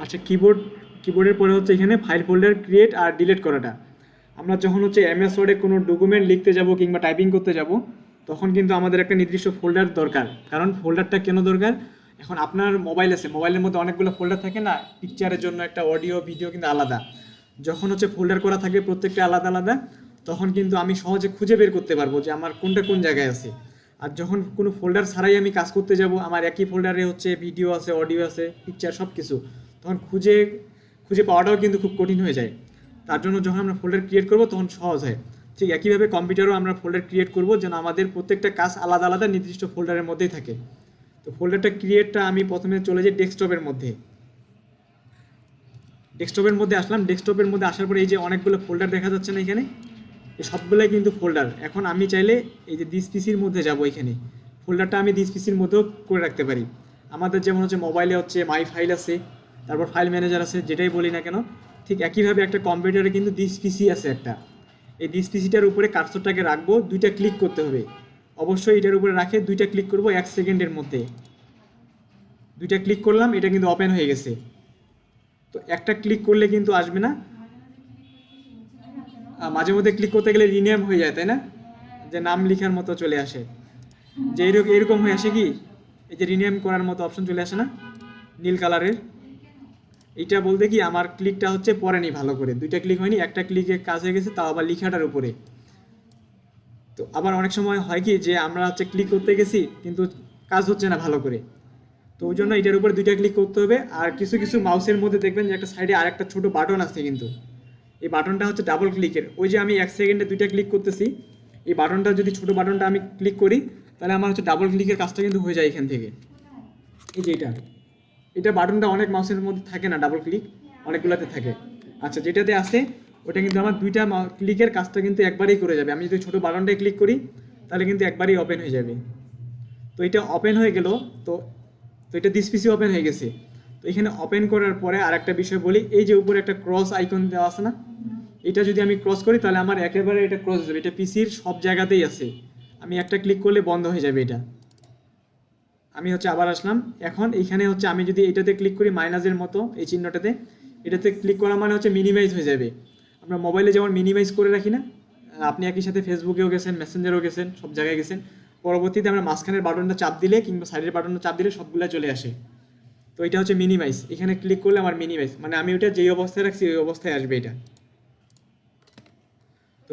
আচ্ছা, কিবোর্ডের পরে হচ্ছে এখানে ফাইল ফোল্ডার ক্রিয়েট আর ডিলিট করাটা। আমরা যখন হচ্ছে এমএস ওয়ার্ডে কোনো ডকুমেন্ট লিখতে যাব কিংবা টাইপিং করতে যাব, তখন কিন্তু আমাদের একটা নির্দিষ্ট ফোল্ডার দরকার। কারণ ফোল্ডারটা কেন দরকার? এখন আপনার মোবাইল আছে, মোবাইলের মধ্যে অনেকগুলো ফোল্ডার থাকে না, পিকচারের জন্য একটা, অডিও ভিডিও কিন্তু আলাদা। যখন হচ্ছে ফোল্ডার করা থাকে প্রত্যেকটা আলাদা আলাদা, তখন কিন্তু আমি সহজে খুঁজে বের করতে পারবো যে আমার কোনটা কোন জায়গায় আছে। আর যখন কোনো ফোল্ডার ছাড়াই আমি কাজ করতে যাব, আমার একই ফোল্ডারে হচ্ছে ভিডিও আছে, অডিও আছে, পিকচার সব কিছু, তখন খুঁজে খুঁজে পাওয়াটাও কিন্তু খুব কঠিন হয়ে যায়। তার জন্য যখন আমরা ফোল্ডার ক্রিয়েট করব তখন সহজ হয়। ঠিক একইভাবে কম্পিউটারও আমরা ফোল্ডার ক্রিয়েট করব যেন আমাদের প্রত্যেকটা কাজ আলাদা আলাদা নির্দিষ্ট ফোল্ডারের মধ্যেই থাকে। তো ফোল্ডারটা ক্রিয়েটটা আমি প্রথমে চলে যাই ডেস্কটপের মধ্যে। ডেস্কটপের মধ্যে আসলাম, ডেস্কটপের মধ্যে আসার পরে এই যে অনেকগুলো ফোল্ডার দেখা যাচ্ছে না এখানে, এই সবগুলোই কিন্তু ফোল্ডার। এখন আমি চাইলে এই যে দিস পিসির মধ্যে যাব, এখানে ফোল্ডারটা আমি দিস পিসির মধ্যেও করে রাখতে পারি। আমাদের যেমন হচ্ছে মোবাইলে হচ্ছে মাই ফাইল আছে, তারপর ফাইল ম্যানেজার আছে, যেটাই বলি না কেন, ঠিক একইভাবে একটা কম্পিউটারে কিন্তু দিস পিসি আছে একটা। এই দিস পিসিটার উপরে কার্সরটাকে রাখবো, দুইটা ক্লিক করতে হবে। অবশ্যই এটার উপরে রাখে দুইটা ক্লিক করব 1 সেকেন্ডের মধ্যে। দুইটা ক্লিক করলাম, এটা কিন্তু ওপেন হয়ে গেছে। তো একটা ক্লিক করলে কিন্তু আসবে না, মাঝে মধ্যে ক্লিক করতে গেলে রিনেম হয়ে যায়, তাই না? যে নাম লেখার মতো চলে আসে, যে এরকম এরকম হয়ে আসে কি, এই যে রিনেম করার মতো অপশন চলে আসে না, নীল কালারের। এইটা বলতে কি আমার ক্লিকটা হচ্ছে পড়েনি ভালো করে, দুইটা ক্লিক হয়নি, একটা ক্লিকে কাজ হয়ে গেছে, তাও আবার লেখাটার উপরে। তো আবার অনেক সময় হয় কি যে আমরা হচ্ছে ক্লিক করতে গেছি কিন্তু কাজ হচ্ছে না ভালো করে, তো ওই জন্য এটার উপরে দুইটা ক্লিক করতে হবে। আর কিছু কিছু মাউসের মধ্যে দেখবেন যে একটা সাইডে আর একটা ছোট বাটন আছে, কিন্তু এই বাটনটা হচ্ছে ডাবল ক্লিকের। ওই যে আমি 1 সেকেন্ডে দুইটা ক্লিক করতেছি, এই বাটনটা যদি ছোট বাটনটা আমি ক্লিক করি, তাহলে আমার হচ্ছে ডাবল ক্লিকের কাজটা কিন্তু হয়ে যায় এখান থেকে। এই যে এটা বাটনটা অনেক মাউসের মধ্যে থাকে না, ডাবল ক্লিক অনেকগুলোতে থাকে। আচ্ছা, যেটাতে আছে ওটা কিন্তু আমার দুইটা ক্লিকের কাজটা কিন্তু একবারেই করে যাবে। আমি যদি ছোট বাটনটায় ক্লিক করি তাহলে কিন্তু একবারেই ওপেন হয়ে যাবে। তো এটা ওপেন হয়ে গেল। তো তো এটা দিস পিসি ওপেন হয়ে গেছে। তো এখানে ওপেন করার পরে আরেকটা বিষয় বলি, এই যে উপরে একটা ক্রস আইকন দেওয়া আছে না, এটা যদি আমি ক্রস করি তাহলে আমার একেবারে এটা ক্রস হয়ে যাবে। এটা পিসির সব জায়গাতেই আছে, আমি একটা ক্লিক করলে বন্ধ হয়ে যাবে এটা। আমি হচ্ছে আবার আসলাম, এখন এইখানে হচ্ছে আমি যদি এটাতে ক্লিক করি মাইনাসের মতো এই চিহ্নটাতে, এটাতে ক্লিক করা মানে হচ্ছে মিনিমাইজ হয়ে যাবে। আমরা মোবাইলে যেমন মিনিমাইজ করে রাখি না, আপনি একই সাথে ফেসবুকেও গেছেন, মেসেঞ্জারেও গেছেন, সব জায়গায় গেছেন, পরবর্তীতে আমরা মাঝখানের বাটনটা চাপ দিলে কিংবা সাইডের বাটনটা চাপ দিলে সবগুলো চলে আসে। তো এটা হচ্ছে মিনিমাইজ, এখানে ক্লিক করলে আমার মিনিমাইজ মানে আমি ওটা যেই অবস্থায় রাখছি ওই অবস্থায় আসবে এটা। তো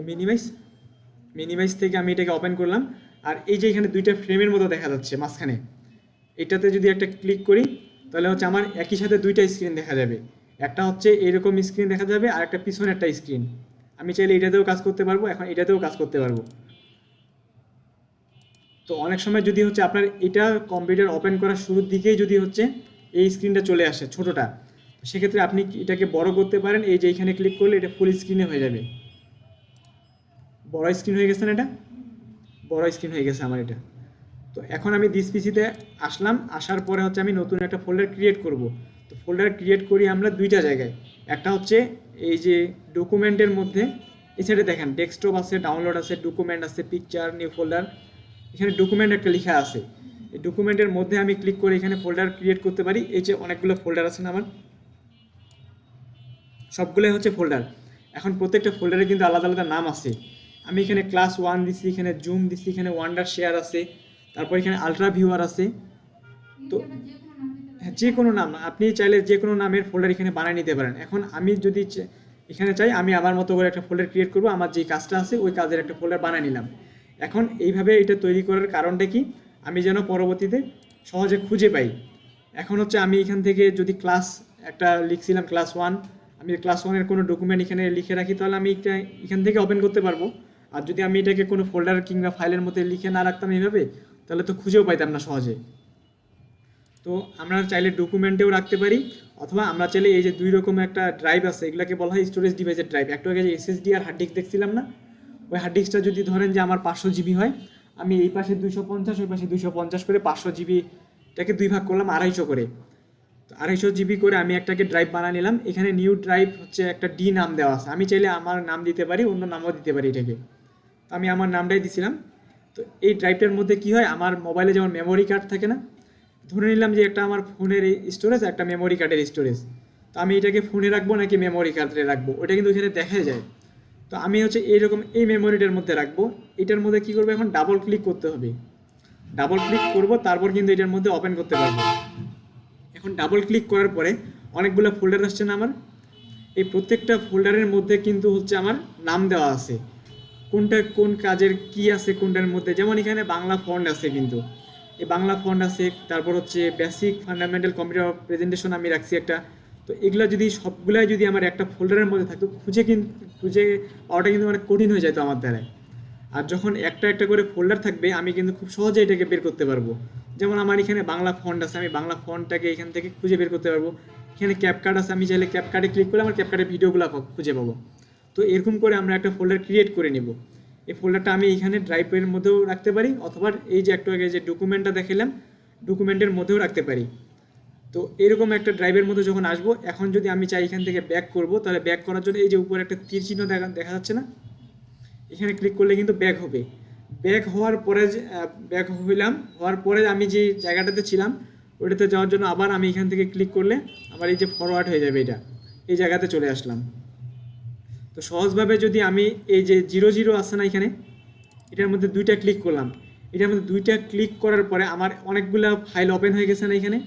মিনিমাইজ থেকে আমি এটাকে ওপেন করলাম। আর এই যে এখানে দুইটা ফ্রেমের মতো দেখা যাচ্ছে মাঝখানে, এটাতে যদি একটা ক্লিক করি তাহলে হচ্ছে আমার একই সাথে দুইটা স্ক্রিন দেখা যাবে। একটা হচ্ছে এরকম স্ক্রিন দেখা যাবে আর একটা পিছনে একটা স্ক্রিন। আমি চাইলে এটাতেও কাজ করতে পারবো, এখন এটাতেও কাজ করতে পারবো। তো অনেক সময় যদি হচ্ছে আপনার এটা কম্পিউটার ওপেন করার শুরুর দিকেই যদি হচ্ছে এই স্ক্রিনটা চলে আসে ছোটোটা, সেক্ষেত্রে আপনি এটাকে বড় করতে পারেন। এই যে এখানে ক্লিক করলে এটা ফুল স্ক্রিনে হয়ে যাবে, বড় স্ক্রিন হয়ে গেছে না, এটা বড় স্ক্রিন হয়ে গেছে আমার এটা। তো এখন আমি দিস পিসিতে আসলাম, আসার পরে হচ্ছে আমি নতুন একটা ফোল্ডার ক্রিয়েট করব। তো ফোল্ডার ক্রিয়েট করি আমরা দুইটা জায়গায়, একটা হচ্ছে এই যে ডকুমেন্টের মধ্যে, এই সাইডে দেখেন ডেস্কটপ আছে, ডাউনলোড আছে, ডকুমেন্ট আছে, পিকচার, নিউ ফোল্ডার, এখানে ডকুমেন্ট একটা লেখা আছে। এই ডকুমেন্টের মধ্যে আমি ক্লিক করে এখানে ফোল্ডার ক্রিয়েট করতে পারি। এই যে অনেকগুলো ফোল্ডার আছে না আমার, সবগুলোই হচ্ছে ফোল্ডার। এখন প্রত্যেকটা ফোল্ডারে কিন্তু আলাদা আলাদা নাম আছে। আমি এখানে ক্লাস 1 দিচ্ছি, এখানে জুম দিচ্ছি, এখানে ওয়ান্ডার শেয়ার আছে, তারপর এখানে আলট্রা ভিউয়ার আছে। তো হ্যাঁ, যে কোনো নাম আপনি চাইলে যে কোনো নামের ফোল্ডার এখানে বানিয়ে নিতে পারেন। এখন আমি যদি এখানে চাই আমি আমার মতো করে একটা ফোল্ডার ক্রিয়েট করব, আমার যে কাজটা আছে ওই কাজের একটা ফোল্ডার বানিয়ে নিলাম। এখন এইভাবে এটা তৈরি করার কারণটা কি, আমি যেন পরবর্তীতে সহজে খুঁজে পাই। এখন হচ্ছে আমি এখান থেকে যদি ক্লাস একটা লিখছিলাম ক্লাস 1, আমি ক্লাস 1-এর কোনো ডকুমেন্ট এখানে লিখে রাখি তাহলে আমি এটা এখান থেকে ওপেন করতে পারবো। আর যদি আমি এটাকে কোনো ফোল্ডার কিংবা ফাইলের মধ্যে লিখে না রাখতাম এইভাবে, তাহলে তো খুঁজেও পাইতাম না সহজে। তো আমরা চাইলে ডকুমেন্টেও রাখতে পারি, অথবা আমরা চাইলে এই যে দুই রকম একটা ড্রাইভ আছে, এগুলোকে বলা হয় স্টোরেজ ডিভাইসের ড্রাইভ। একটু আগে যে এসএসডি আর হার্ড ডিস্ক দেখছিলাম না, ওই হার্ড ডিস্কটা যদি ধরেন যে আমার 500 জিবি হয়, আমি এই পাশে 250 ওই পাশে 250 করে 500 জিবিটাকে দুই ভাগ করলাম 250 করে। তো 250 জিবি করে আমি একটাকে ড্রাইভ বানিয়ে নিলাম। এখানে নিউ ড্রাইভ হচ্ছে একটা ডি নাম দেওয়া আছে, আমি চাইলে আমার নাম দিতে পারি, অন্য নামও দিতে পারি এটাকে। তো আমি আমার নামটাই দিছিলাম। তো এই ড্রাইভটার মধ্যে কি হয়, আমার মোবাইলে যেমন মেমোরি কার্ড থাকে না, ধরে নিলাম যে একটা আমার ফোনের স্টোরেজ একটা মেমোরি কার্ডের স্টোরেজ। তো আমি এটাকে ফোনে রাখবো নাকি মেমোরি কার্ডে রাখবো ওটা কিন্তু এখানে দেখা যায়। তো আমি হচ্ছে এইরকম এই মেমোরিটার মধ্যে রাখবো। এটার মধ্যে কী করবো, এখন ডাবল ক্লিক করতে হবে। ডাবল ক্লিক করব, তারপর কিন্তু এটার মধ্যে ওপেন করতে পারবো। এখন ডাবল ক্লিক করার পরে অনেকগুলো ফোল্ডার আসছে না আমার, এই প্রত্যেকটা ফোল্ডারের মধ্যে কিন্তু হচ্ছে আমার নাম দেওয়া আছে, কোনটা কোন কাজের কি আছে কোনটার মধ্যে। যেমন এখানে বাংলা ফন্ট আছে, কিন্তু এই বাংলা ফন্ট আছে, তারপর হচ্ছে বেসিক ফান্ডামেন্টাল কম্পিউটার প্রেজেন্টেশন আমি রাখছি একটা। তো এগুলো যদি সবগুলাই যদি আমার একটা ফোল্ডারের মধ্যে থাকতো, খুঁজে পাওয়াটা কিন্তু অনেক কঠিন হয়ে যেত আমার দ্বারায়। আর যখন একটা একটা করে ফোল্ডার থাকবে আমি কিন্তু খুব সহজে এটাকে বের করতে পারবো। যেমন আমার এখানে বাংলা ফন্ট আছে, আমি বাংলা ফন্টটাকে এখান থেকে খুঁজে বের করতে পারবো। এখানে ক্যাপকাট আছে, আমি চাইলে ক্যাপকাটে ক্লিক করে আমার ক্যাপকাটের ভিডিওগুলো খুঁজে পাবো। তো এরকম করে আমরা একটা ফোল্ডার ক্রিয়েট করে নেব। এই ফোল্ডারটা আমি এখানে ড্রাইভের মধ্যেও রাখতে পারি, অথবা এই যে একটু আগে যে ডকুমেন্টটা দেখালাম ডকুমেন্টের মধ্যেও রাখতে পারি। তো এরকম একটা ড্রাইভের মধ্যে যখন আসবো, এখন যদি আমি চাই এখান থেকে ব্যাক করব, তাহলে ব্যাক করার জন্য এই যে উপরে একটা তীর চিহ্ন দেখা যাচ্ছে না, এখানে ক্লিক করলে কিন্তু ব্যাক হবে। ব্যাক হওয়ার পরে হওয়ার পরে আমি যে জায়গাটাতে ছিলাম ওটাতে যাওয়ার জন্য আবার আমি এখান থেকে ক্লিক করলে আমার এই যে ফরওয়ার্ড হয়ে যাবে, এটা এই জায়গাতে চলে আসলাম। তো সহজভাবে যদি আমি এই যে 00 আছে না এখানে, এটার মধ্যে দুইটা ক্লিক করলাম, এটার মধ্যে দুইটা ক্লিক করার পরে আমার অনেকগুলো ফাইল ওপেন হয়ে গেছে না এখানে।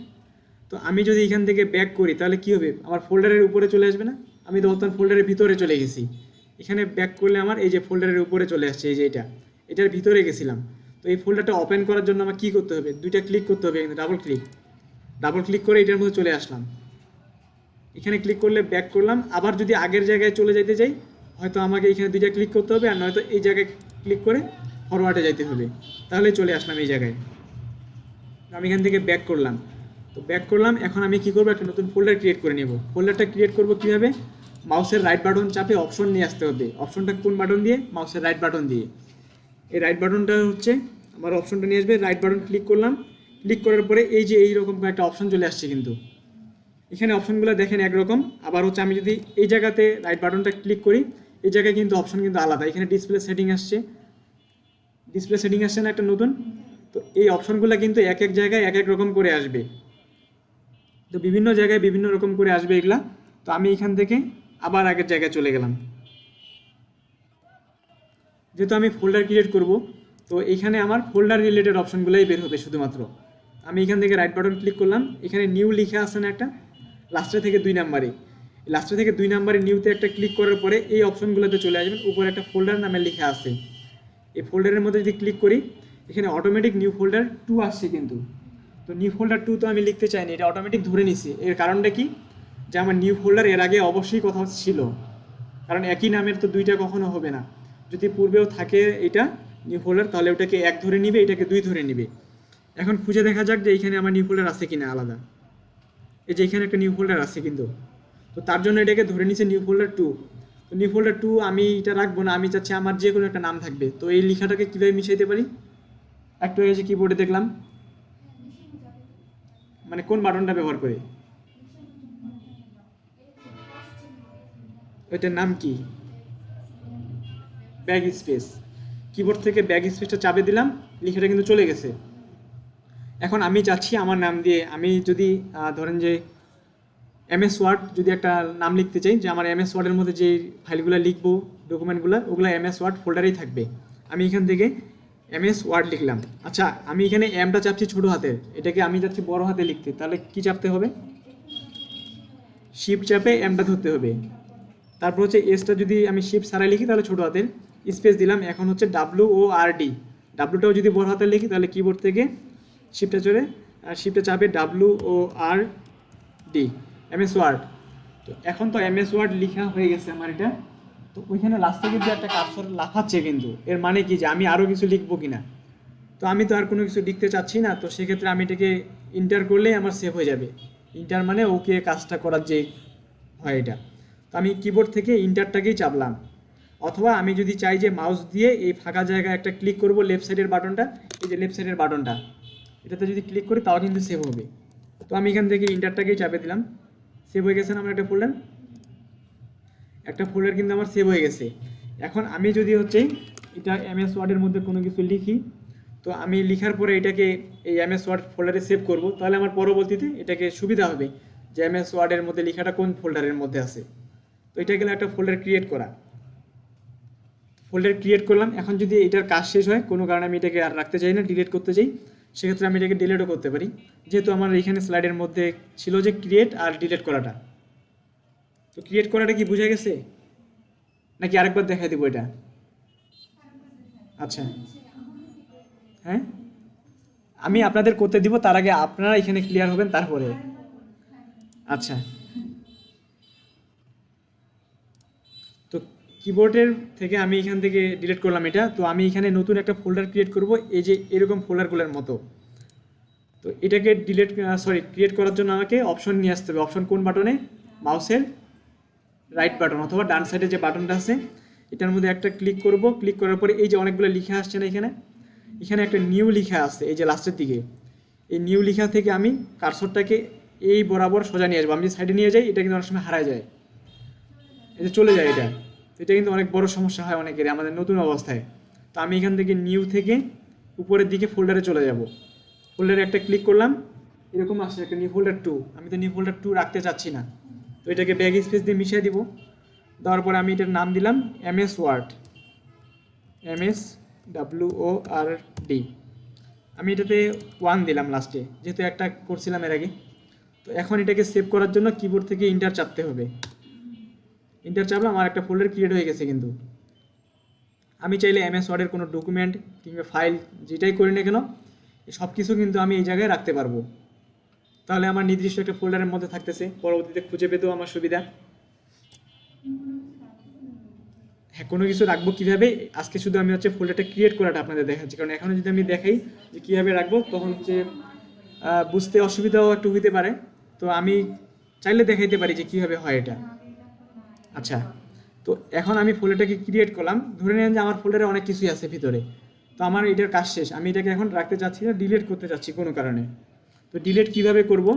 তো আমি যদি এখান থেকে ব্যাক করি তাহলে কী হবে, আমার ফোল্ডারের উপরে চলে আসবে না, আমি তো বর্তমান ফোল্ডারের ভিতরে চলে গেছি। এখানে ব্যাক করলে আমার এই যে ফোল্ডারের উপরে চলে আসছে, এই যে এটার ভিতরে গেছিলাম। তো এই ফোল্ডারটা ওপেন করার জন্য আমার কী করতে হবে, দুইটা ক্লিক করতে হবে, এখানে ডাবল ক্লিক করে এটার মধ্যে চলে আসলাম। এখানে ক্লিক করলে ব্যাক করলাম। আবার যদি আগের জায়গায় চলে যেতে চাই, হয়তো আমাকে এখানে দুইটা ক্লিক করতে হবে, আর নয়তো এই জায়গায় ক্লিক করে ফরওয়ার্ডে যেতে হবে, তাহলে চলে আসলাম এই জায়গায়। আমি এখান থেকে ব্যাক করলাম। তো ব্যাক করলাম, এখন আমি কী করবো, একটা নতুন ফোল্ডার ক্রিয়েট করে নেব। ফোল্ডারটা ক্রিয়েট করবো কীভাবে, মাউসের রাইট বাটন চাপে অপশন নিয়ে আসতে হবে। অপশনটা কোন বাটন দিয়ে, মাউসের রাইট বাটন দিয়ে। এই রাইট বাটনটা হচ্ছে আমার অপশনটা নিয়ে আসবে। রাইট বাটন ক্লিক করলাম, ক্লিক করার পরে এই যে এইরকম একটা অপশন চলে আসছে, কিন্তু এখানে অপশনগুলো দেখেন একরকম। আবার হচ্ছে আমি যদি এই জায়গাতে রাইট বাটনটা ক্লিক করি, এই জায়গায় কিন্তু অপশন কিন্তু আলাদা। এখানে ডিসপ্লে সেটিং আসছে না একটা নতুন। তো এই অপশনগুলো কিন্তু এক এক জায়গায় এক এক রকম করে আসবে, তো বিভিন্ন জায়গায় বিভিন্ন রকম করে আসবে এগুলা। তো আমি এখান থেকে আবার আগের জায়গায় চলে গেলাম। যেহেতু আমি ফোল্ডার ক্রিয়েট করব, তো এখানে আমার ফোল্ডার রিলেটেড অপশনগুলোই বের হবে শুধুমাত্র। আমি এখান থেকে রাইট বাটন ক্লিক করলাম, এখানে নিউ লিখে আছে না একটা, লাস্টে থেকে 2 নাম্বারে নিউতে একটা ক্লিক করার পরে এই অপশনগুলোতে চলে আসবেন। উপরে একটা ফোল্ডার নামে লেখা আছে, এই ফোল্ডারের মধ্যে যদি ক্লিক করি, এখানে অটোমেটিক নিউ ফোল্ডার 2 আসছে কিন্তু। তো নিউ ফোল্ডার 2 তো আমি লিখতে চাইনি, এটা অটোমেটিক ধরে নিছি। এর কারণটা কি, যে আমার নিউ ফোল্ডার এর আগে অবশ্যই কোথাও ছিল, কারণ একই নামের তো দুইটা কখনো হবে না। যদি পূর্বেও থাকে এটা নিউ ফোল্ডার, তাহলে ওটাকে 1 ধরে নিবে, এটাকে 2 ধরে নিবে। এখন খুঁজে দেখা যাক যে এখানে আমার নিউ ফোল্ডার আছে কিনা আলাদা। এই যে এখানে একটা নিউ ফোল্ডার আছে কিন্তু, তো তার জন্য এটাকে ধরে নিচ্ছে নিউ ফোল্ডার 2। তো নিউ ফোল্ডার 2 আমি এটা রাখবো না, আমি চাচ্ছি আমার যে কোনো একটা নাম থাকবে। তো এই লেখাটাকে কীভাবে মিশাইতে পারি, একটু আগে যে কিবোর্ডে দেখলাম, মানে কোন বাটনটা ব্যবহার করে, ওইটার নাম কি, ব্যাক স্পেস। কিবোর্ড থেকে ব্যাক স্পেসটা চাপে দিলাম, লেখাটা কিন্তু চলে গেছে। এখন আমি চাচ্ছি আমার নাম দিয়ে, আমি যদি ধরেন যে MS ওয়ার্ড যদি একটা নাম লিখতে চাই, যে আমার MS ওয়ার্ডের মধ্যে যে ফাইলগুলো লিখবো ডকুমেন্টগুলো, ওগুলো MS ওয়ার্ড ফোল্ডারেই থাকবে। আমি এখান থেকে MS ওয়ার্ড লিখলাম। আচ্ছা, আমি এখানে এমটা চাপছি ছোটো হাতের, এটাকে আমি চাচ্ছি বড় হাতে লিখতে, তাহলে কি চাপতে হবে, শিফট চাপে এমটা ধরতে হবে। তারপর হচ্ছে এসটা যদি আমি শিফট ছাড়াই লিখি তাহলে ছোটো হাতের, স্পেস দিলাম। এখন হচ্ছে WORD, ডাব্লুটাও যদি বড় হাতে লিখি তাহলে কিবোর্ড থেকে শিফটে চাপে WORD, MS ওয়ার্ড। তো এখন তো MS ওয়ার্ড লেখা হয়ে গেছে আমার এটা। তো ওইখানে লাস্টে কিন্তু একটা কার্সর লাফাচ্ছে, কিন্তু এর মানে কি যে আমি আরও কিছু লিখবো কিনা। তো আমি তো আর কোনো কিছু লিখতে চাচ্ছি না, তো সেক্ষেত্রে আমি এটাকে ইন্টার করলেই আমার সেভ হয়ে যাবে। ইন্টার মানে ওকে কাজটা করার যে হয় এটা। তো আমি কিবোর্ড থেকে ইন্টারটাকেই চাপলাম, অথবা আমি যদি চাই যে মাউস দিয়ে এই ফাঁকা জায়গায় একটা ক্লিক করব, লেফট সাইডের বাটনটা, এই যে লেফট সাইডের বাটনটা, এটাতে যদি ক্লিক করি তাও কিন্তু সেভ হবে। তো আমি এখান থেকে ইন্টারটাকেই চাপে দিলাম, সেভ হয়ে গেছে না আমার একটা ফোল্ডার কিন্তু আমার সেভ হয়ে গেছে। এখন আমি যদি হচ্ছে এটা MS ওয়ার্ডের মধ্যে কোনো কিছু লিখি, তো আমি লিখার পরে এটাকে এই MS ওয়ার্ড ফোল্ডারে সেভ করব, তাহলে আমার পরবর্তীতে এটাকে সুবিধা হবে যে এমএস ওয়ার্ডের মধ্যে লেখাটা কোন ফোল্ডারের মধ্যে আছে। তো এটা গেলে একটা ফোল্ডার ক্রিয়েট করা, ফোল্ডার ক্রিয়েট করলাম। এখন যদি এটার কাজ শেষ হয়, কোনো কারণে আমি এটাকে আর রাখতে চাই না, ডিলিট করতে চাই, সেক্ষেত্রে আমি এটাকে ডিলিটও করতে পারি, যেহেতু আমার এখানে স্লাইডের মধ্যে ছিল যে ক্রিয়েট আর ডিলিট করাটা। তো ক্রিয়েট করাটা কি বুঝে গেছে নাকি আরেকবার দেখাই দেবো এটা? আচ্ছা, হ্যাঁ, আমি আপনাদের করতে দিব, তার আগে আপনারা এখানে ক্লিয়ার হবেন তারপরে। আচ্ছা, তো কিবোর্ডের থেকে আমি এখান থেকে ডিলিট করলাম এটা। তো আমি এখানে নতুন একটা ফোল্ডার ক্রিয়েট করব, এই যে এরকম ফোল্ডারগুলোর মতো। তো এটাকে ক্রিয়েট করার জন্য আমাকে অপশন নিয়ে আসতে হবে। অপশন কোন বাটনে? মাউসের রাইট বাটন অথবা ডান সাইডে যে বাটনটা আছে এটার মধ্যে একটা ক্লিক করব। ক্লিক করার পরে এই যে অনেকগুলো লেখা আসছে না, এখানে একটা নিউ লেখা আছে এই যে লাস্টের দিকে। এই নিউ লেখা থেকে আমি কার্সরটাকে এই বরাবর সোজা নিয়ে আসবো। আমি যে সাইডে নিয়ে যাই এটা কিন্তু অনেক সময় হারায় যায়, এই যে চলে যায় এটা। তো এটা কিন্তু অনেক বড় সমস্যা হয় অনেকেরই আমাদের নতুন অবস্থায়। তো আমি এখান থেকে নিউ থেকে উপরের দিকে ফোল্ডারে চলে যাব। ফোল্ডারে একটা ক্লিক করলাম, এরকম আসছে একটা নিউ ফোল্ডার 2। আমি তো নিউ ফোল্ডার 2 রাখতে চাচ্ছি না, তো এটাকে ব্যাক স্পেস দিয়ে মিশিয়ে দিব। দেওয়ার পরে আমি এটার নাম দিলাম এমএস ওয়ার্ড, MSWORD। আমি এটাতে 1 দিলাম লাস্টে, যেহেতু একটা করছিলাম এর আগে। তো এখন এটাকে সেভ করার জন্য কিবোর্ড থেকে ইন্টার চাপতে হবে। ইন্টার চাপলাম, আমার একটা ফোল্ডার ক্রিয়েট হয়ে গেছে। কিন্তু আমি চাইলে এমএস ওয়ার্ডের কোনো ডকুমেন্ট কিংবা ফাইল যেটাই করি না কেন সব কিছু কিন্তু আমি এই জায়গায় রাখতে পারবো। তাহলে আমার নির্দিষ্ট একটা ফোল্ডারের মধ্যে থাকতেছে, পরবর্তীতে খুঁজে পেতেও আমার সুবিধা। হ্যাঁ, কোনো কিছু রাখবো কীভাবে, আজকে শুধু আমি ফোল্ডারটা ক্রিয়েট করাটা আপনাদের দেখাচ্ছি। কারণ এখনও যদি আমি দেখাই যে কীভাবে রাখবো তখন বুঝতে অসুবিধাও একটু হইতে পারে। তো আমি চাইলে দেখাইতে পারি যে কীভাবে হয় এটা। আচ্ছা, তো এখন আমি ফোল্ডারটাকে ক্রিয়েট করলাম। ধরে নেন যে আমার ফোল্ডারে অনেক কিছুই আছে ভিতরে। তো আমার এটার কাজ শেষ, আমি এটাকে এখন রাখতে চাচ্ছি না, ডিলিট করতে চাচ্ছি কোনো কারণে। তো ডিলিট কীভাবে করব?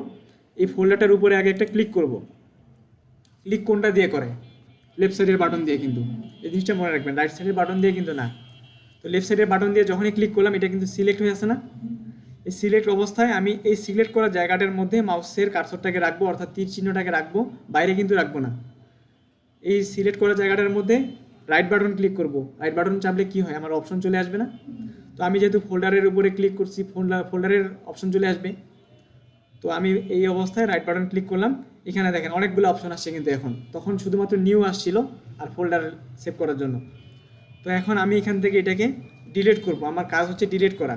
এই ফোল্ডারটার উপরে আগে একটা ক্লিক করব। ক্লিক কোনটা দিয়ে করে? লেফট সাইডের বাটন দিয়ে। কিন্তু এই জিনিসটা মনে রাখবেন, রাইট সাইডের বাটন দিয়ে কিন্তু না। তো লেফট সাইডের বাটন দিয়ে যখনই ক্লিক করলাম এটা কিন্তু সিলেক্ট হয়ে আসে না? এই সিলেক্ট অবস্থায় আমি এই সিলেক্ট করা জায়গাটার মধ্যে মাউসের কার্সরটাকে রাখবো, অর্থাৎ তীর চিহ্নটাকে রাখবো, বাইরে কিন্তু রাখবো না। এই সিলেক্ট করা জায়গাটার মধ্যে রাইট বাটন ক্লিক করব। রাইট বাটন চাপলে কি হয়? আমার অপশন চলে আসবে না? তো আমি যেহেতু ফোল্ডারের উপরে ক্লিক করছি, ফোল্ডারের অপশন চলে আসবে। তো আমি এই অবস্থায় রাইট বাটন ক্লিক করলাম। এখানে দেখেন অনেকগুলো অপশন আসছে কিন্তু এখন, তখন শুধুমাত্র নিউ আসছিল আর ফোল্ডার সেভ করার জন্য। তো এখন আমি এখান থেকে এটাকে ডিলিট করব। আমার কাজ হচ্ছে ডিলিট করা।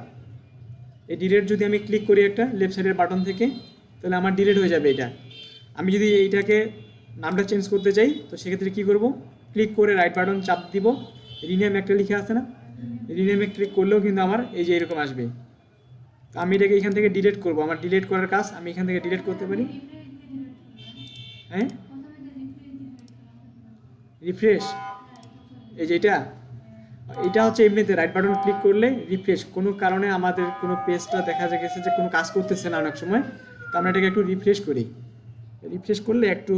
এই ডিলিট যদি আমি ক্লিক করি একটা লেফট সাইডের বাটন থেকে, তাহলে আমার ডিলিট হয়ে যাবে এটা। আমি যদি এইটাকে নামটা চেঞ্জ করতে চাই তো সেক্ষেত্রে কী করব? ক্লিক করে রাইট বাটন চাপ দিব, রিনেম একটা লিখে আছে না, রিনেমে ক্লিক করলেও কিন্তু আমার এই যে এরকম আসবে। তো আমি এটাকে এখান থেকে ডিলিট করব। আমার ডিলিট করার কাজ, আমি এখান থেকে ডিলিট করতে পারি। হ্যাঁ, রিফ্রেশ, এই যে এটা হচ্ছে এমনিতে রাইট বাটন ক্লিক করলে রিফ্রেশ। কোনো কারণে আমাদের কোনো পেজটা দেখা গেছে যে কোনো কাজ করতেছে না অনেক সময়, তো আমরা এটাকে একটু রিফ্রেশ করি। রিফ্রেশ করলে একটু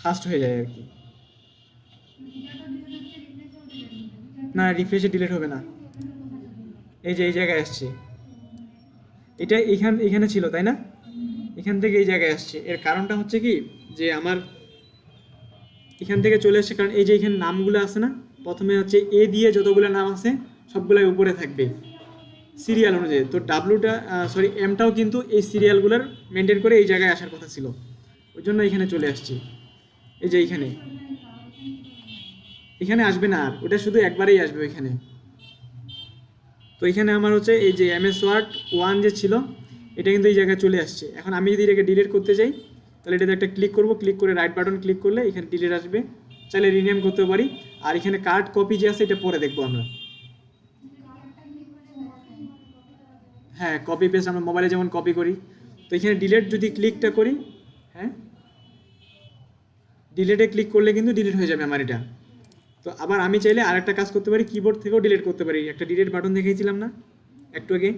ফাস্ট হয়ে যায় আর কি। না, রিফ্রেশে ডিলিট হবে না। এই যে এই জায়গায় আসছে, এটা এখানে ছিল তাই না? এখান থেকে এই জায়গায় আসছে। এর কারণটা হচ্ছে কি যে আমার এখান থেকে চলে আসছে, কারণ এই যে এখানে নামগুলো আছে না, প্রথমে হচ্ছে এ দিয়ে যতগুলো নাম আছে সবগুলোই উপরে থাকবে সিরিয়াল অনুযায়ী। তো এমটাও কিন্তু এই সিরিয়ালগুলোর মেনটেন করে এই জায়গায় আসার কথা ছিল, ওই জন্য এখানে চলে আসছি। এই যে এখানে আসবে না, আর ওটা শুধু একবারেই আসবে ওইখানে। তো এখানে আমার হচ্ছে এই যে এমএস ওয়ার্ড 1 যে ছিল এটা কিন্তু এই জায়গায় চলে আসছে। এখন আমি যদি এটাকে ডিলিট করতে চাই তাহলে এটাতে একটা ক্লিক করব। ক্লিক করে রাইট বাটন ক্লিক করলে এখানে ডিলিট আসবে, চাইলে রিনেম করতে পারি। আর এখানে কার্ড কপি যে আছে এটা পরে দেখবো আমরা। হ্যাঁ, কপি পেস্ট আমরা মোবাইলে যেমন কপি করি। তো এখানে ডিলিট যদি ক্লিকটা করি, হ্যাঁ, ডিলিটে ক্লিক করলে কিন্তু ডিলিট হয়ে যাবে আমার এটা। তো আবার আমি চাইলে আরেকটা কাজ করতে পারি, কিবোর্ড থেকেও ডিলিট করতে পারি। একটা ডিলিট বাটন দেখিয়েছিলাম না একটু আগে,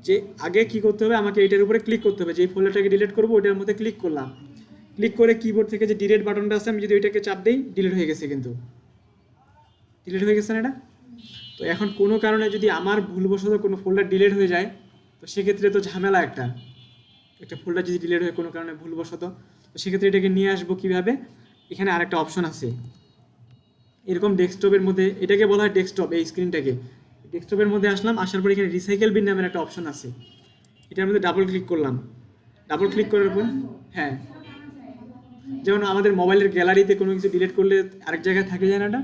যে আগে কি করতে হবে, আমাকে এটার উপরে ক্লিক করতে হবে। যে ফোল্ডারটাকে ডিলিট করবো ওইটার মধ্যে ক্লিক করলাম, ক্লিক করে কিবোর্ড থেকে যে ডিলিট বাটনটা আছে আমি যদি ওইটাকে চাপ দিই ডিলিট হয়ে গেছে। কিন্তু ডিলিট হয়ে গেছে না এটা? তো এখন কোনো কারণে যদি আমার ভুলবশত কোনো ফোল্ডার ডিলিট হয়ে যায় তো সেক্ষেত্রে তো ঝামেলা একটা। একটা ফোল্ডার যদি ডিলিট হয় কোনো কারণে ভুলবশত, তো সেক্ষেত্রে এটাকে নিয়ে আসবো কীভাবে? এখানে আরেকটা অপশন আছে এরকম ডেস্কটপের মধ্যে, এটাকে বলা হয় ডেস্কটপ, এই স্ক্রিনটাকে ডেস্কটপের মধ্যে আসলাম, আসার পর এখানে রিসাইকেল বিন নামের একটা অপশন আছে, এটার মধ্যে ডাবল ক্লিক করলাম। ডাবল ক্লিক করার পর হ্যাঁ, যেমন আমাদের মোবাইলের গ্যালারিতে কোনো কিছু ডিলিট করলে আরেক জায়গায় থাকে যায় না এটা,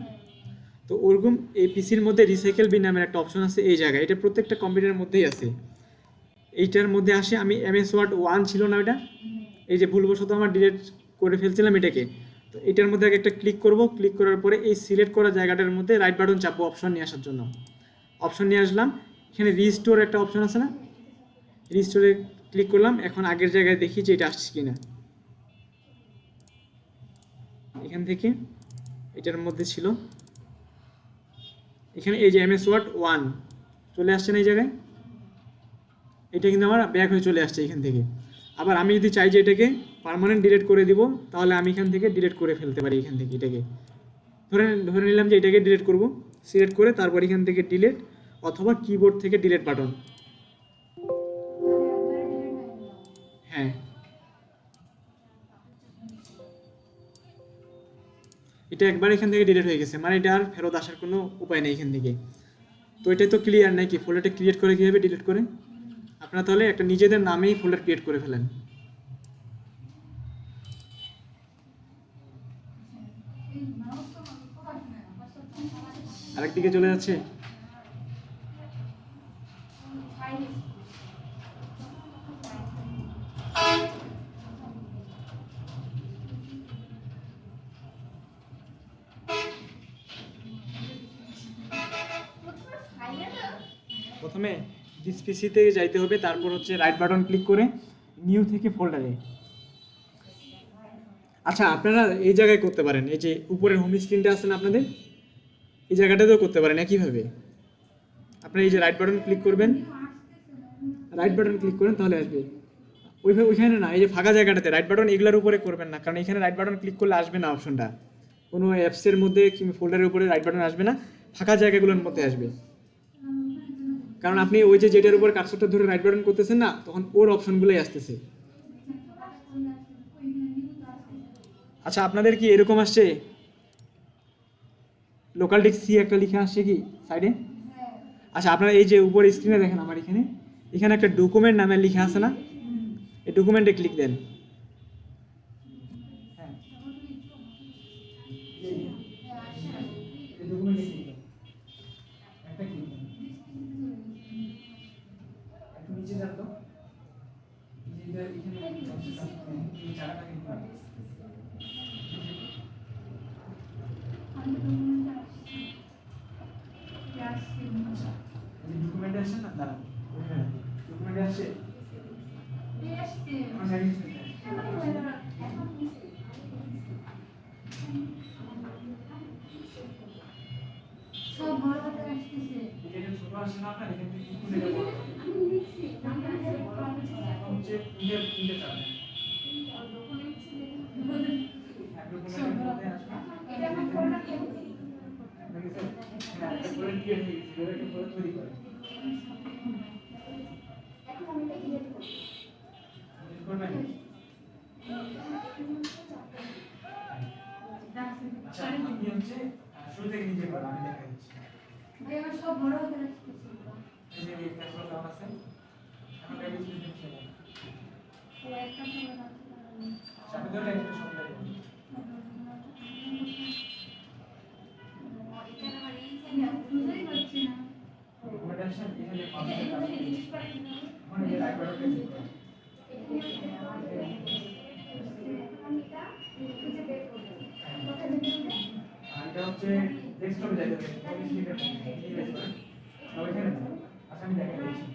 তো ওরকম এই পিসির মধ্যে রিসাইকেল বিন নামের একটা অপশন আছে এই জায়গায়, এটা প্রত্যেকটা কম্পিউটারের মধ্যেই আছে। এইটার মধ্যে আসে আমি MS ওয়ার্ড 1 ছিল না ওটা, এই যে ভুলবশত আমার ডিলিট করে ফেলছিলাম এটাকে, তো এটার মধ্যে আগে একটা ক্লিক করব, ক্লিক করার পরে এই সিলেক্ট করা জায়গাটার মধ্যে রাইট বাটন চাপবো অপশন নিয়ে আসার জন্য, অপশন নিয়ে আসলাম, এখানে রিস্টোর একটা অপশন আছে না, রিস্টোরে ক্লিক করলাম, এখন আগের জায়গায় দেখি যে এটা আসছে কিনা, এখান থেকে এটার মধ্যে ছিল এখানে এই যে MS ওয়ার্ড 1 চলে আসছে না এই জায়গায়, এটা কিন্তু আমার ব্যাক হয়ে চলে আসছে এখান থেকে। আবার আমি যদি চাই যে এটাকে পার্মানেন্ট ডিলিট করে দিব, তাহলে আমি এখান থেকে ডিলিট করে ফেলতে পারি, এখান থেকে এটাকে ধরে নিলাম যে এটাকে ডিলিট করব, সিলেক্ট করে তারপর এখান থেকে ডিলিট, অথবা কিবোর্ড থেকে ডিলিট বাটন, হ্যাঁ এটা একবার এখান থেকে ডিলিট হয়ে গেছে, মানে এটা আর ফেরত আসার কোনো উপায় নেই এখান থেকে। তো এটা তো ক্লিয়ার নাকি ফোল্ডারটা ক্রিয়েট করে কীভাবে ডিলিট করে, আপনারা তাহলে একটা নিজেদের নামেই ফোল্ডার ক্রিয়েট করে ফেলেন। আরেকদিকে চলে যাচ্ছে, প্রথমে দিস পিসিতে যাইতে হবে, তারপর হচ্ছে রাইট বাটন ক্লিক করে নিউ থেকে ফোল্ডারে। আচ্ছা আপনারা এই জায়গায় করতে পারেন, এই যে উপরের হোম স্ক্রিনটা আছে না আপনাদের, এই জায়গাটাতেও করতে পারেন একইভাবে। আপনারা এই যে রাইট বাটন ক্লিক করবেন, রাইট বাটন ক্লিক করেন তাহলে আসবে, ওইখানে না, এই যে ফাঁকা জায়গাটাতে রাইট বাটন এগুলোর উপরে করবেন না, কারণ এখানে রাইট বাটন ক্লিক করলে আসবে না অপশনটা, কোনো অ্যাপসের মধ্যে কিংবা ফোল্ডারের উপরে রাইট বাটন আসবে না, ফাঁকা জায়গাগুলোর মধ্যে আসবে। কারণ আপনি ওই যে যেটার উপর কার্সরটা ধরে রাইট বাটন করতেছেন না, তখন ওর অপশনগুলোই আসতেছে। আচ্ছা আপনাদের কি এরকম আসছে লোকাল ডিস্ক সি একটা লিখে আসছে কি সাইডে? আচ্ছা আপনারা এই যে উপর স্ক্রিনে দেখেন আমার এখানে, এখানে একটা ডকুমেন্ট নামে লিখে আছে না, এই ডকুমেন্টে ক্লিক দেন, হ্যাঁ একটা ক্লিক দেন, একটু নিচে যান তো, এখানে জায়গাটা কিন্তু ডকুমেন্টে আসেন না, দাঁড়ান ডকুমেন্টে আসে সব বড় কথা আসতেছে, এটা ছোট আসে না আপনার, এখান থেকে কোন জায়গা বড় আমি লিখছি নাম্বার আছে বড় হচ্ছে ইন্টার চাপেন ডকুমেন্ট ছিল ডকুমেন্টের মধ্যে আসবে, এটা আমি ফোল্ডার দিয়ে দিছি দেখেছেন, হ্যাঁ এটা ফোল্ডার দিয়ে দিছি, এটা একটা ফোল্ডার তৈরি করে, এখন আমি এটা ডিলিট করব, ডিলিট করবেন। আচ্ছা আপনি হচ্ছে শুরু থেকে নিজে করেন, আমি দেখাই দিচ্ছি। ভাই আমার সব বড় হতে লাগছে, এই যে এই ক্যাপচার ডাউন আছে, এখন এটা কিছু দিচ্ছি না, তো একটা ফোল্ডার আছে, সামনে ধরে একটা সব জায়গায় এটা আমার এই সাইডে বুঝাই হচ্ছে না, ডকুমেন্ট আছে এখানে পাবেন, এটা ডিলিট করে কিভাবে, মানে এই রাইট বাটন ক্লিক করুন, আমি এটা খুঁজে বের করব, কোথায় যেতে হবে, এটা হচ্ছে ডেস্কটপে যাইতে হবে, কোন স্ক্রিনে এই রেস্টুরেন্ট সব এখানে, আচ্ছা আমি দেখাই দিচ্ছি,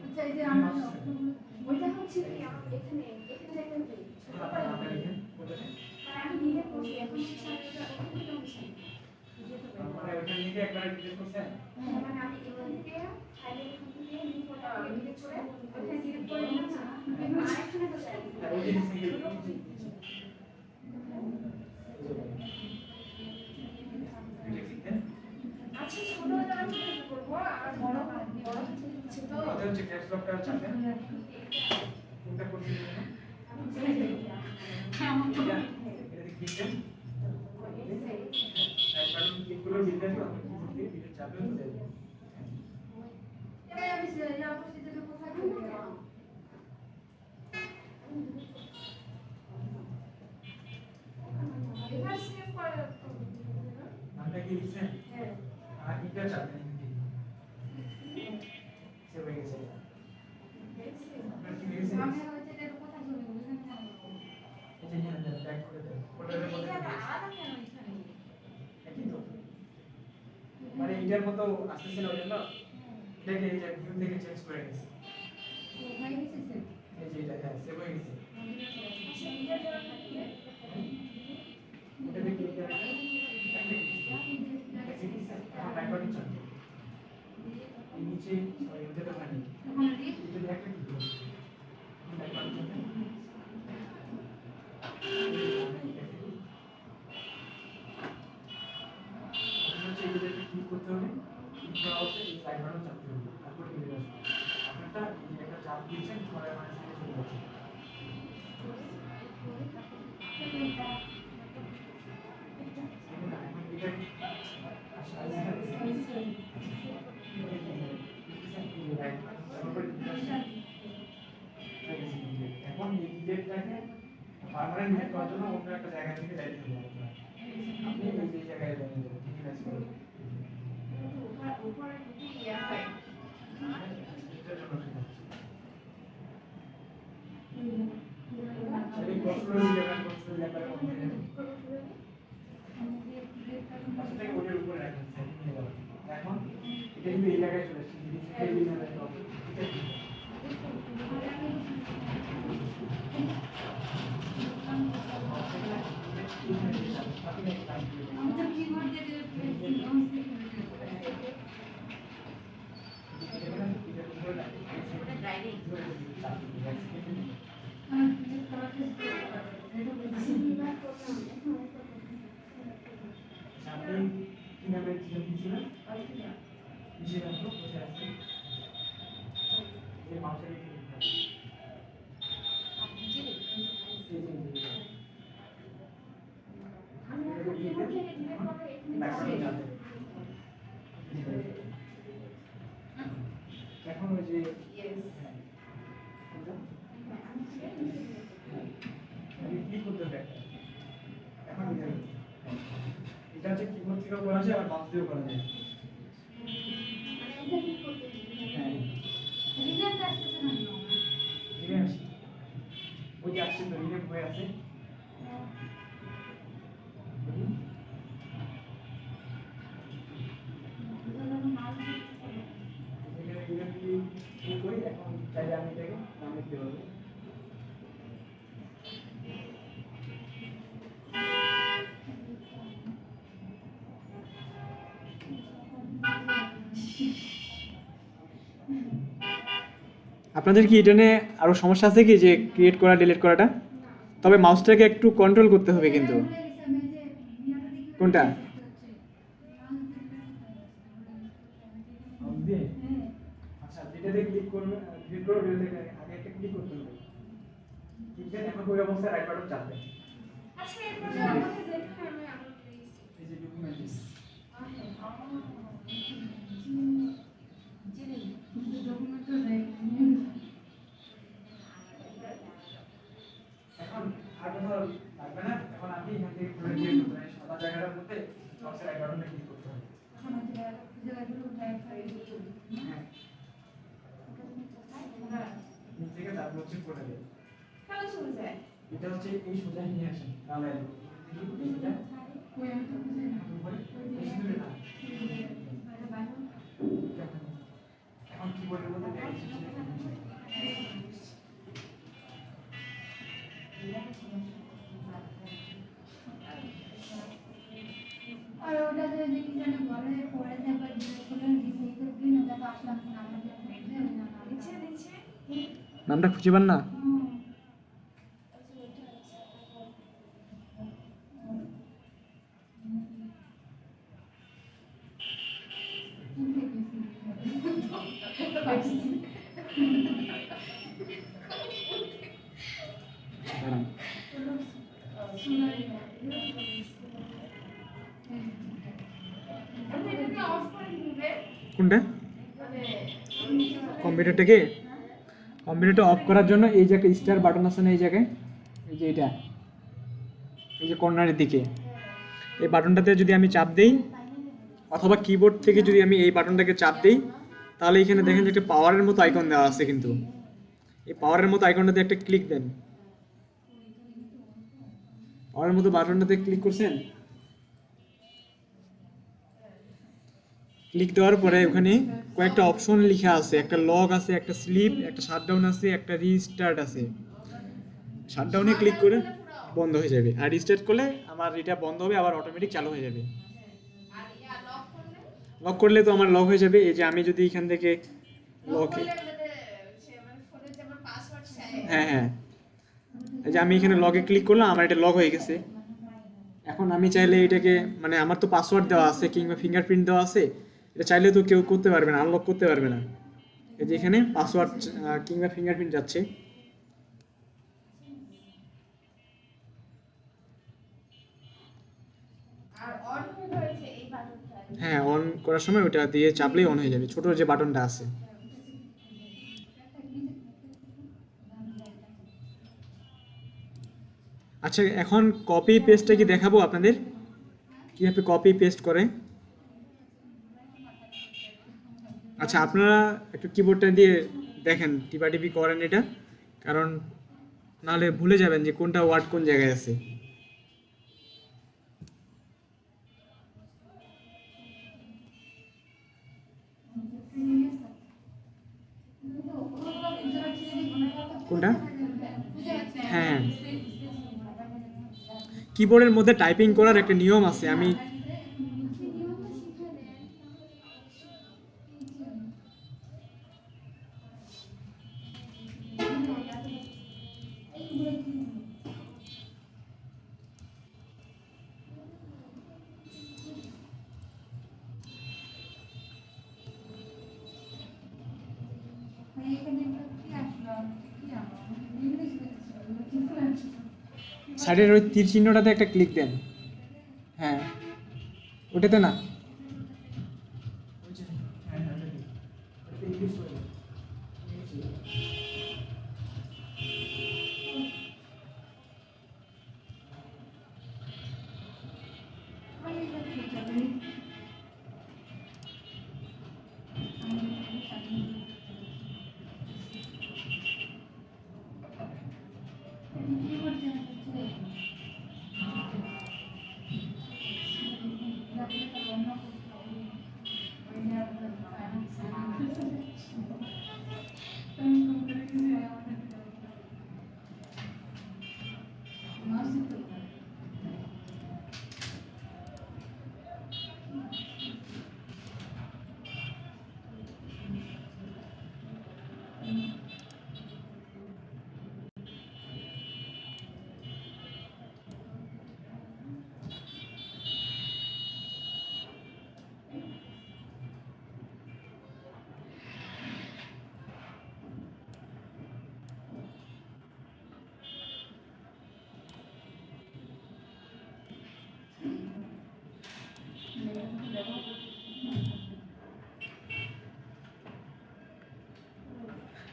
আচ্ছা এই যে আমার ওইটা হচ্ছে কি আমার এখানে যাইতে হবে, আমি ডিলিট করছি, এখন ওটা ওখানে তো হচ্ছে মানে ওটা নিয়ে একবার ডিলিট করছেন, মানে আমি এখান থেকে ফাইলের এখান থেকে নিউ ফোল্ডার ডিলিট করে ওখানে ডিলিট করে নিলাম না, কিন্তু আরেকখানে তো চাই ওই যে আচ্ছা ছোট হলে আমি কি করব, আর বড় ওটা হচ্ছে ক্যাপস লকটা চাপে কোনটা করতে হবে এটা ক্লিক দেন রাইট বাটন ক্লিক করলে বিল্ডার বিল্ডার চাপে চলে যাবে নামটা কি লিখছেন আর এটা চাপে সেভ হয়ে গেছে আপনার কি হয়েছে এটা নিয়ে ব্যাক করে দেন ফোল্ডারের মধ্যে একই তো মানে এটার মতো আসতেছিল ওই জন্য এটাকে এই যে ভিউ থেকে চেঞ্জ করে গেছে এই যে এটা হ্যাঁ সেভ হয়ে গেছে ওটাতে ক্লিক করে এখন ব্যাক বাটন চাপ এই নিচে সরি ওটাতে পানি এটা একটা ক্লিক করুন ব্যাক বাটন চাপ হচ্ছে এই যে ক্লিক করতে হবে ক্লিক করা হচ্ছে এই ব্যাক বাটন চাপতে হবে তারপর বেরিয়ে আসবে আপনারটা এই যে একটা চাপ দিয়েছেন পরে মানে সেটা চলে যাচ্ছে এখন এই ডিটেলটাকে পার্মানেন্ট মেক করার জন্য অন্য একটা জায়গা থেকে যাইতে হবে আপনি এই যে জায়গায় যাবেন ঠিক আছে উপরে দুটি ইয়া হয় এটার জন্য ঠিক আছে এই কন্ট্রোল জায়গা কন্ট্রোল জায়গা পাশে থেকে ওটার উপরে রাখেন সেটিং হয়ে যাবে এখন এটা কিন্তু এই জায়গায় চলে আসছে এই জায়গায় হবে ঠিক আছে কিভাবে দিয়েছিলেন নিচে রাখো কোথায় আছে এই মাউসের এখন ওই যে ক্লিক করতে হবে এখন এটা হচ্ছে কিবোর্ড থেকেও করা যায় আর মাউস দিয়েও করা যায় হ্যাঁ ওই যে আসছে তো রিলেট হয়ে আছে এখন চাইলে আমি এটাকে নাম লিখতে পারবো আপনাদের কি এটা নিয়ে আরো সমস্যা আছে কি যে ক্রিয়েট করা ডিলিট করাটা তবে মাউসটাকে একটু কন্ট্রোল করতে হবে কিন্তু কোনটা আচ্ছা যেটাতে ক্লিক করবে ক্লিক করবে ওটাতে আগে একটা ক্লিক করতে হবে ঠিক আছে এখন ওই অবস্থায় রাইট বাটন চাপবে আচ্ছা এরপর আমাকে দেখতে হবে আমরা প্লিজ এই যে ডকুমেন্টস ডকুমেন্ট তো এখন আর কোথাও লাগবে না এখন আপনি এখান থেকে খুলে দিয়ে করতে হবে সাদা জায়গাটার মধ্যে বক্সের রাইট বাটনে ক্লিক করতে হবে এখন এই জায়গাগুলো টাইপ করে হ্যাঁ নিচ থেকে তারপর হচ্ছে করে দেবে কেন চলে যায় এটা হচ্ছে এই সোজা নিয়ে আসেন তাহলে এইটা কই আমি তো বুঝি না এখন কিবোর্ডের মধ্যে দেখেছি আর ওটা যে কি জানি বলে পরে একবার খুলে ডিসপ্লে করবি না তো আসলাম না আমাদের নিচে নিচে নামটা খুঁজে পান না দাঁড়ান। কোনটা? কম্পিউটারটাকে কম্পিউটারটা অফ করার জন্য এই যে একটা স্টার বাটন আছে না এই জায়গায়, এই যে এটা, এই যে কর্নারের দিকে, এই বাটনটাতে যদি আমি চাপ দিই অথবা কিবোর্ড থেকে যদি আমি এই বাটনটাকে চাপ দিই, তাহলে এখানে দেখেন যে একটা পাওয়ারের মতো আইকন দেওয়া আছে, কিন্তু এই পাওয়ারের মতো আইকনটাতে একটা ক্লিক দেন। পাওয়ারের মতো বাটনটাতে ক্লিক করছেন, ক্লিক দেওয়ার পরে ওখানে কয়েকটা অপশন লেখা আছে, একটা লগ আছে, একটা স্লিপ, একটা শাটডাউন আছে, একটা রিস্টার্ট আছে। শাটডাউনে ক্লিক করে বন্ধ হয়ে যাবে, আর রিস্টার্ট করলে আমার এটা বন্ধ হবে, আবার অটোমেটিক চালু হয়ে যাবে। লক করলে তো আমার লক হয়ে যাবে। এই যে আমি যদি এখান থেকে লকে, হ্যাঁ হ্যাঁ, এই যে আমি এখানে লগে ক্লিক করলাম, আমার এটা লক হয়ে গেছে। এখন আমি চাইলে এটাকে, মানে আমার তো পাসওয়ার্ড দেওয়া আছে কিংবা ফিঙ্গারপ্রিন্ট দেওয়া আছে, এটা চাইলে তো কেউ করতে পারবে না, আনলক করতে পারবে না। এই যে এখানে পাসওয়ার্ড কিংবা ফিঙ্গারপ্রিন্ট যাচ্ছে। হ্যাঁ, অন করার সময় ওটা দিয়ে চাপলেই অন হয়ে যাবে, ছোট যে বাটনটা আছে। আচ্ছা, এখন কপি পেস্টটা কি দেখাবো আপনাদের, কীভাবে কপি পেস্ট করে। আচ্ছা, আপনারা একটু কিবোর্ডটা দিয়ে দেখেন, টিপাটিপি করেন এটা, কারণ নাহলে ভুলে যাবেন যে কোনটা ওয়ার্ড কোন জায়গায় আছে। কোনটা? হ্যাঁ, কিবোর্ডের মধ্যে টাইপিং করার একটা নিয়ম আছে, আমি সাইডের ওই তীর চিহ্নটাতে একটা ক্লিক দেন। হ্যাঁ, ওটাতে না,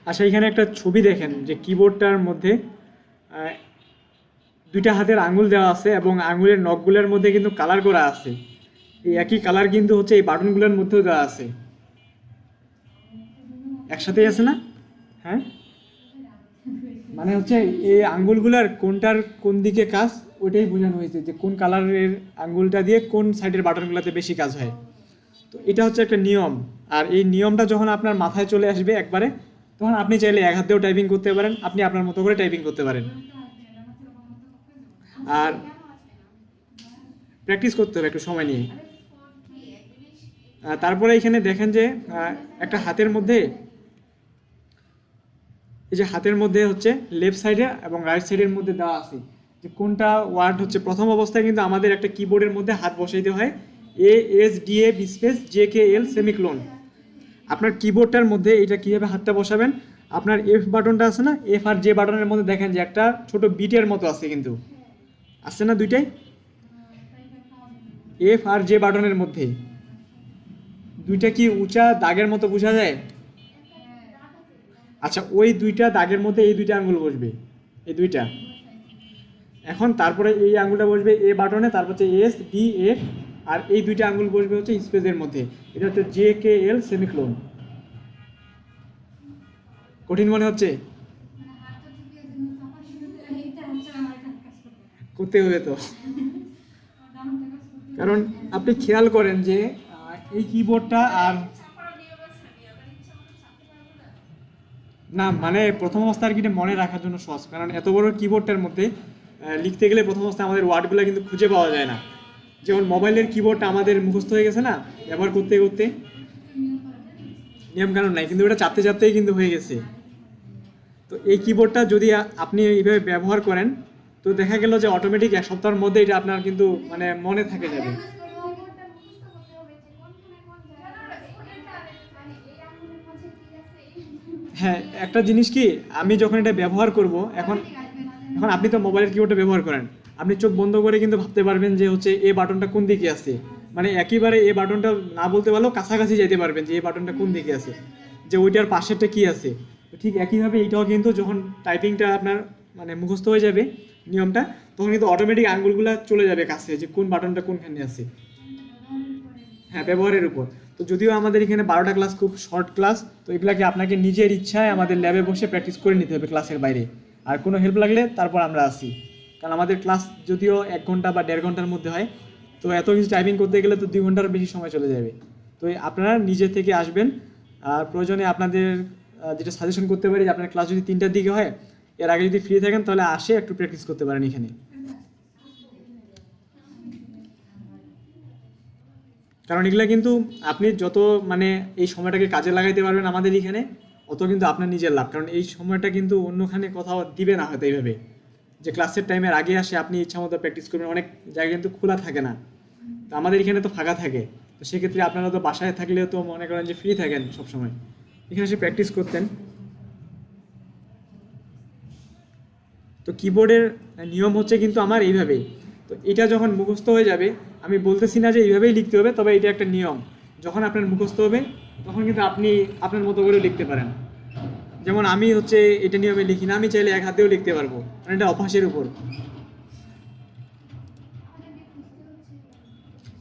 আচ্ছা, এখানে একটা ছবি দেখেন যে কিবোর্ডটার মধ্যে দুইটা হাতের আঙ্গুল দেওয়া আছে এবং আঙ্গুলের নখগুলোর মধ্যে কিন্তু কালার করা আছে। এই একই কালার কিন্তু হচ্ছে এই বাটনগুলোর মধ্যেও দেওয়া আছে, একসাথেই আছে না? হ্যাঁ, মানে হচ্ছে এই আঙ্গুলগুলার কোনটার কোন দিকে কাজ ওইটাই বোঝানো হয়েছে, যে কোন কালারের আঙ্গুলটা দিয়ে কোন সাইডের বাটনগুলোতে বেশি কাজ হয়। তো এটা হচ্ছে একটা নিয়ম, আর এই নিয়মটা যখন আপনার মাথায় চলে আসবে একবারে, তখন আপনি চাইলে এক হাত দিয়েও টাইপিং করতে পারেন, আপনি আপনার মতো করে টাইপিং করতে পারেন। আর প্র্যাকটিস করতে হবে একটু সময় নিয়ে। তারপরে এখানে দেখেন যে একটা হাতের মধ্যে, এই যে হাতের মধ্যে হচ্ছে লেফট সাইডে এবং রাইট সাইডের মধ্যে দেওয়া আছে যে কোনটা ওয়ার্ড হচ্ছে। প্রথম অবস্থায় কিন্তু আমাদের একটা কিবোর্ডের মধ্যে হাত বসাইতে হয়, ASDA স্পেস JKL সেমিক্লোন। আপনার কিবোর্ডটার মধ্যে এটা কীভাবে হাতটা বসাবেন, আপনার এফ বাটনটা আছে না, এফ আর জে বাটনের মধ্যে দেখেন যে একটা ছোট বিটের মতো আছে, কিন্তু আছে না দুইটাই, এফ আর জে বাটনের মধ্যে দুইটা কি উঁচা দাগের মতো বোঝা যায়? আচ্ছা, ওই দুইটা দাগের মধ্যে এই দুইটা আঙ্গুল বসবে, এই দুইটা। এখন তারপরে এই আঙ্গুলটা বসবে এ বাটনে, তারপর হচ্ছে এস ডি এফ, আর এই দুইটা আঙ্গুল বসবে হচ্ছে স্পেসের মধ্যে, এটা হচ্ছে জে কে এল সেমিক্লোন। কঠিন মনে হচ্ছে? করতে হবে তো, কারণ আপনি খেয়াল করেন যে এই কিবোর্ডটা আর না, মানে প্রথম অবস্থায় আর কি এটা মনে রাখার জন্য সহজ, কারণ এত বড় কিবোর্ডটার মধ্যে লিখতে গেলে প্রথম অবস্থায় আমাদের ওয়ার্ডগুলো কিন্তু খুঁজে পাওয়া যায় না। যেমন মোবাইলের কিবোর্ডটা আমাদের মুখস্থ হয়ে গেছে না, ব্যবহার করতে করতে, নিয়মকানুন নাই, কিন্তু ওটা চাপতে চাপতেই কিন্তু হয়ে গেছে। তো এই কিবোর্ডটা যদি আপনি এইভাবে ব্যবহার করেন, তো দেখা গেল যে অটোমেটিক এক সপ্তাহের মধ্যে এটা আপনার কিন্তু মানে মনে থাকে যাবে। হ্যাঁ, একটা জিনিস কি, আমি যখন এটা ব্যবহার করব, এখন এখন আপনি তো মোবাইলের কিবোর্ডটা ব্যবহার করেন, আপনি চোখ বন্ধ করে কিন্তু ভাবতে পারবেন যে হচ্ছে এ বাটনটা কোন দিকে আছে, মানে একেবারে এ বাটনটা না বলতে পারলেও কাছাকাছি যেতে পারবেন যে এই বাটনটা কোন দিকে আছে, যে ওইটার পাশেরটা কি আছে। ঠিক একইভাবে এইটাও কিন্তু যখন টাইপিংটা আপনার মানে মুখস্থ হয়ে যাবে নিয়মটা, তখন কিন্তু অটোমেটিক আঙ্গুলগুলো চলে যাবে কাছে যে কোন বাটনটা কোনখানে আছে। হ্যাঁ, ব্যবহারের উপর। তো যদিও আমাদের এখানে 12টা ক্লাস খুব শর্ট ক্লাস, তো এগুলাকে আপনাকে নিজের ইচ্ছায় আমাদের ল্যাবে বসে প্র্যাকটিস করে নিতে হবে ক্লাসের বাইরে। আর কোনো হেল্প লাগলে তারপর আমরা আসি, কারণ আমাদের ক্লাস যদিও 1 ঘন্টা বা 1.5 ঘন্টার মধ্যে হয়, তো এত কিছু টাইপিং করতে গেলে তো 2 ঘন্টার বেশি সময় চলে যাবে। তো আপনারা নিজে থেকে আসবেন, আর প্রয়োজনে আপনাদের যেটা সাজেশন করতে পারি যে আপনার ক্লাস যদি 3টার দিকে হয়, এর আগে যদি ফ্রি থাকেন তাহলে আসে একটু প্র্যাকটিস করতে পারেন এখানে। কারণ এগুলা কিন্তু আপনি যত মানে এই সময়টাকে কাজে লাগাইতে পারবেন আমাদের এখানে, অত কিন্তু আপনার নিজের লাভ, কারণ এই সময়টা কিন্তু অন্যখানে কোথাও দিবে না হয়তো এইভাবে যে ক্লাসের টাইমের আগে আসে আপনি ইচ্ছা মতো প্র্যাকটিস করবেন, অনেক জায়গায় কিন্তু খোলা থাকে না, তো আমাদের এখানে তো ফাঁকা থাকে। তো সেক্ষেত্রে আপনারা তো বাসায় থাকলেও তো মনে করেন যে ফ্রি থাকেন সবসময়, এখানে এসে প্র্যাকটিস করতেন। তো কিবোর্ডের নিয়ম হচ্ছে কিন্তু আমার এইভাবেই। তো এটা যখন মুখস্থ হয়ে যাবে, আমি বলতেছি না যে এইভাবেই লিখতে হবে, তবে এটা একটা নিয়ম, যখন আপনার মুখস্থ হবে তখন কিন্তু আপনি আপনার মতো করে লিখতে পারেন। যেমন আমি হচ্ছে এটা নিয়মে লিখি না, আমি চাইলে এক হাতেও লিখতে পারবো, কারণ এটা অভ্যাসের উপর।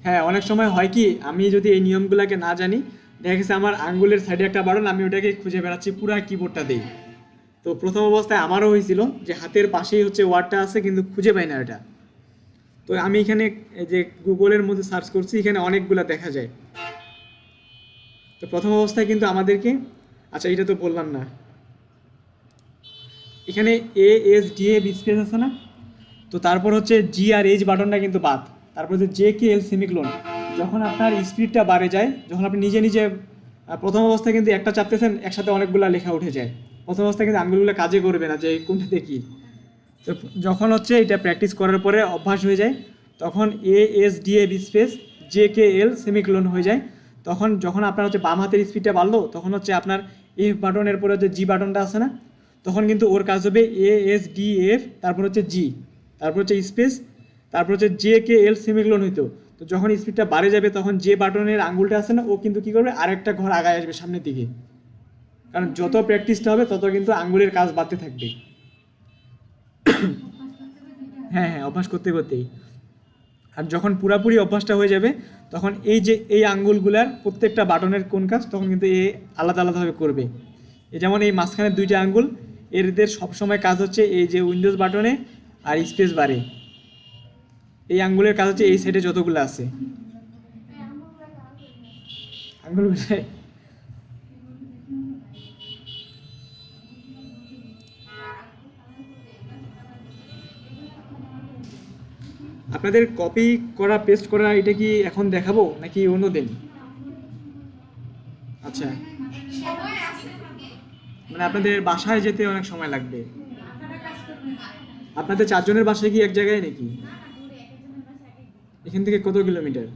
হ্যাঁ, অনেক সময় হয় কি, আমি যদি এই নিয়মগুলোকে না জানি, দেখা গেছে আমার আঙ্গুলের সাইডে একটা বাটন, আমি ওটাকে খুঁজে বেড়াচ্ছি পুরা কিবোর্ডটা দিই। তো প্রথম অবস্থায় আমারও হয়েছিল যে হাতের পাশেই হচ্ছে ওয়ার্ডটা আছে কিন্তু খুঁজে পাই না ওটা। তো আমি এখানে এই যে গুগলের মধ্যে সার্চ করছি, এখানে অনেকগুলো দেখা যায়। তো প্রথম অবস্থায় কিন্তু আমাদেরকে, আচ্ছা এটা তো বললাম না, এখানে A S D A space আছে না, তো তারপর হচ্ছে জি আর এইচ বাটনটা কিন্তু বাদ, তারপর হচ্ছে জে কে এল সেমিক্লোন। যখন আপনার স্পিডটা বাড়ে যায়, যখন আপনি নিজে নিজে প্রথম অবস্থায় কিন্তু একটা চাপতেছেন একসাথে অনেকগুলো লেখা উঠে যায়, প্রথম অবস্থায় কিন্তু আঙ্গুলগুলো কাজে করবে না যে কোনটাতে কি। তো যখন হচ্ছে এটা প্র্যাকটিস করার পরে অভ্যাস হয়ে যায়, তখন A S D A space J K L semicolon হয়ে যায়। তখন যখন আপনার হচ্ছে বাম হাতের স্পিডটা বাড়লো, তখন হচ্ছে আপনার এফ বাটনের পরে যে জি বাটনটা আছে না, তখন কিন্তু ওর কাজ হবে এ এস ডি এফ, তারপর হচ্ছে জি, তারপর হচ্ছে স্পেস, তারপর হচ্ছে জে কে এল সেমিক্লোন হইতো। তো যখন স্পিডটা বাড়ে যাবে, তখন যে বাটনের আঙ্গুলটা আছে না, ও কিন্তু কী করবে, আরেকটা ঘর আগায় আসবে সামনের দিকে, কারণ যত প্র্যাকটিসটা হবে তত কিন্তু আঙ্গুলের কাজ বাড়তে থাকবে। হ্যাঁ হ্যাঁ, অভ্যাস করতে করতেই। আর যখন পুরাপুরি অভ্যাসটা হয়ে যাবে, তখন এই যে এই আঙ্গুলগুলার প্রত্যেকটা বাটনের কোন কাজ, তখন কিন্তু এ আলাদা আলাদাভাবে করবে। এই যেমন এই মাঝখানের দুইটা আঙ্গুল, এদের সবসময় কাজ হচ্ছে এই যে উইন্ডোজ বাটনে আর স্পেস বারে, এই আঙ্গুলের কাজ হচ্ছে এই সাইডে যতগুলো আছে আঙ্গুলগুলো। আপনাদের কপি করা পেস্ট করা এটা কি এখন দেখাবো নাকি অন্য দিন? আচ্ছা, মানে আপনাদের বাসায় যেতে অনেক সময় লাগবে। আপনাদের 4 জনের বাসায় কি এক জায়গায় নাকি? এখান থেকে কত কিলোমিটার?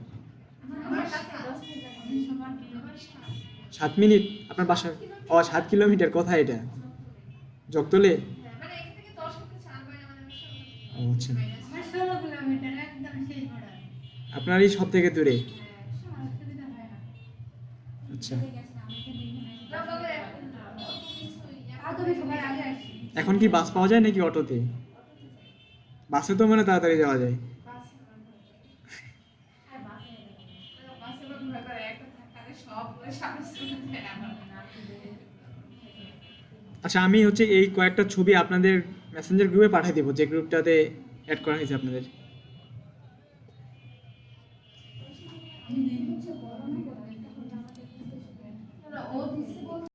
7 মিনিট আপনার বাসা? ও 7 কিলোমিটার, কোথায় এটা? জগতলে? মানে এখান থেকে 10 থেকে 4 বাইরে আমাদের বাসা। ও আচ্ছা, আমার 16 কিলোমিটার একদম শেষ বর্ডার। আপনারই সব থেকে দূরে। আমার সুবিধা হয় না। আচ্ছা, চলে গেছে, আমি এখানে না বাবা এখন অত কিছুই আর তুমি সবার আগে আসছি। এখন কি বাস পাওয়া যায় নাকি অটোতে? বাসে তো মানে তাড়াতাড়ি যাওয়া যায়। বাসে আর বাসে বাসে ভয় করে একটা ধাক্কাতে সবগুলো সামনে চলে যায় আমার। আচ্ছা, আমি হচ্ছে এই কয়েকটা ছবি আপনাদের মেসেঞ্জার গ্রুপে পাঠিয়ে দেবো, যে গ্রুপটাতে অ্যাড করা হয়েছে আপনাদের। আমি দিন হচ্ছে